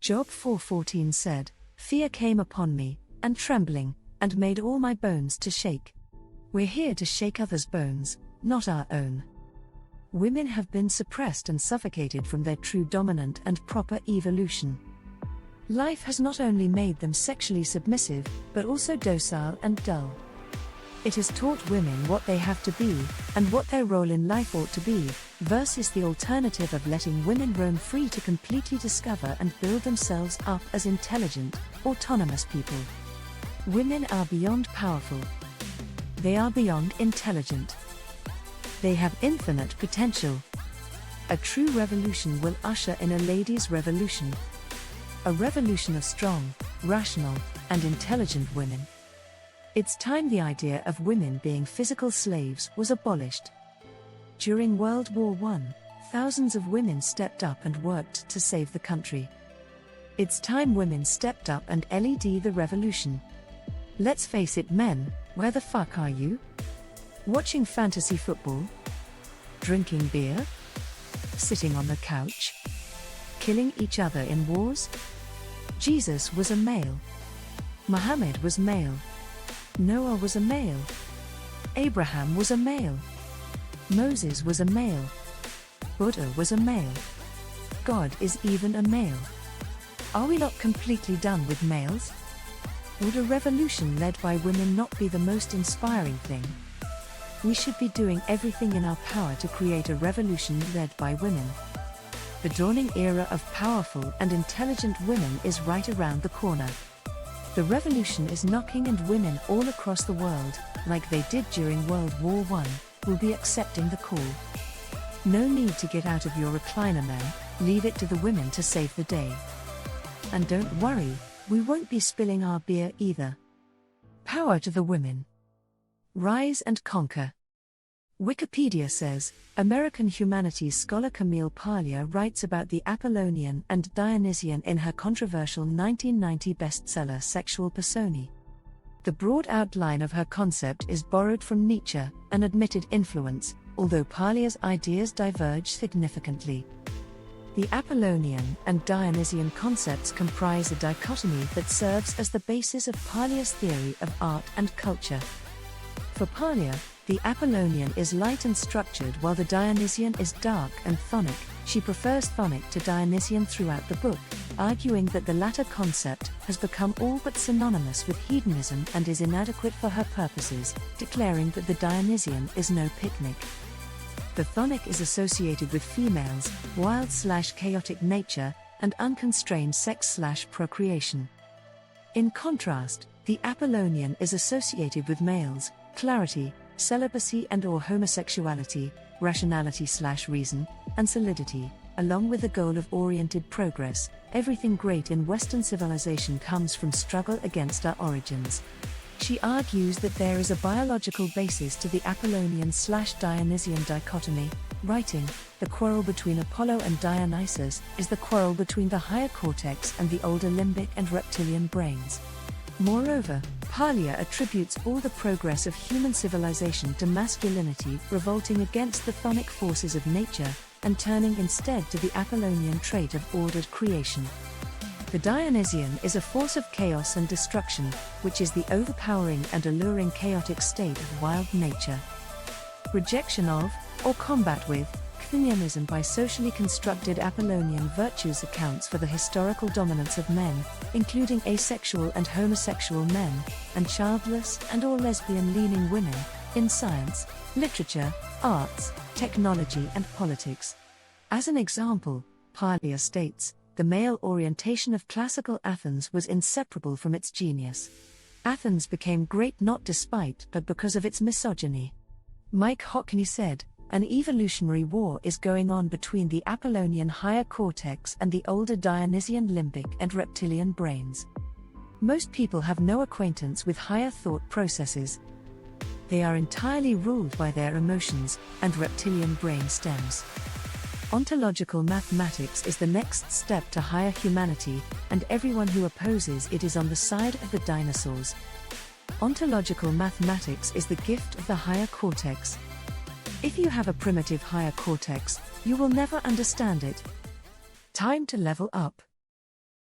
Job 4:14 said, "Fear came upon me, and trembling, and made all my bones to shake." We're here to shake others' bones, not our own. Women have been suppressed and suffocated from their true dominant and proper evolution. Life has not only made them sexually submissive, but also docile and dull. It has taught women what they have to be, and what their role in life ought to be, versus the alternative of letting women roam free to completely discover and build themselves up as intelligent, autonomous people. Women are beyond powerful. They are beyond intelligent. They have infinite potential. A true revolution will usher in a ladies' revolution. A revolution of strong, rational, and intelligent women. It's time the idea of women being physical slaves was abolished. During World War I, thousands of women stepped up and worked to save the country. It's time women stepped up and led the revolution. Let's face it, men, where the fuck are you? Watching fantasy football? Drinking beer? Sitting on the couch? Killing each other in wars? Jesus was a male. Muhammad was male. Noah was a male. Abraham was a male. Moses was a male. Buddha was a male. God is even a male. Are we not completely done with males? Would a revolution led by women not be the most inspiring thing? We should be doing everything in our power to create a revolution led by women. The dawning era of powerful and intelligent women is right around the corner. The revolution is knocking, and women all across the world, like they did during World War I, will be accepting the call. No need to get out of your recliner, men, leave it to the women to save the day. And don't worry, we won't be spilling our beer either. Power to the women. Rise and conquer. Wikipedia says, American humanities scholar Camille Paglia writes about the Apollonian and Dionysian in her controversial 1990 bestseller Sexual Personae. The broad outline of her concept is borrowed from Nietzsche, an admitted influence, although Paglia's ideas diverge significantly. The Apollonian and Dionysian concepts comprise a dichotomy that serves as the basis of Paglia's theory of art and culture. For Paglia, the Apollonian is light and structured while the Dionysian is dark and chthonic. She prefers chthonic to Dionysian throughout the book, arguing that the latter concept has become all but synonymous with hedonism and is inadequate for her purposes, declaring that the Dionysian is no picnic. The chthonic is associated with females, wild/chaotic nature, and unconstrained sex/procreation. In contrast, the Apollonian is associated with males, clarity, celibacy and/or homosexuality, rationality/reason, and solidity, along with the goal of oriented progress. Everything great in Western civilization comes from struggle against our origins. She argues that there is a biological basis to the Apollonian/Dionysian dichotomy, writing, "The quarrel between Apollo and Dionysus is the quarrel between the higher cortex and the older limbic and reptilian brains." Moreover, Paglia attributes all the progress of human civilization to masculinity revolting against the chthonic forces of nature, and turning instead to the Apollonian trait of ordered creation. The Dionysian is a force of chaos and destruction, which is the overpowering and alluring chaotic state of wild nature. Rejection of, or combat with, chthonianism by socially constructed Apollonian virtues accounts for the historical dominance of men, including asexual and homosexual men, and childless and/or lesbian-leaning women, in science, literature, arts, technology and politics. As an example, Paglia states, the male orientation of classical Athens was inseparable from its genius. Athens became great not despite but because of its misogyny. Mike Hockney said, an evolutionary war is going on between the Apollonian higher cortex and the older Dionysian limbic and reptilian brains. Most people have no acquaintance with higher thought processes. They are entirely ruled by their emotions and reptilian brain stems. Ontological mathematics is the next step to higher humanity, and everyone who opposes it is on the side of the dinosaurs. Ontological mathematics is the gift of the higher cortex. If you have a primitive higher cortex, you will never understand it. Time to level up.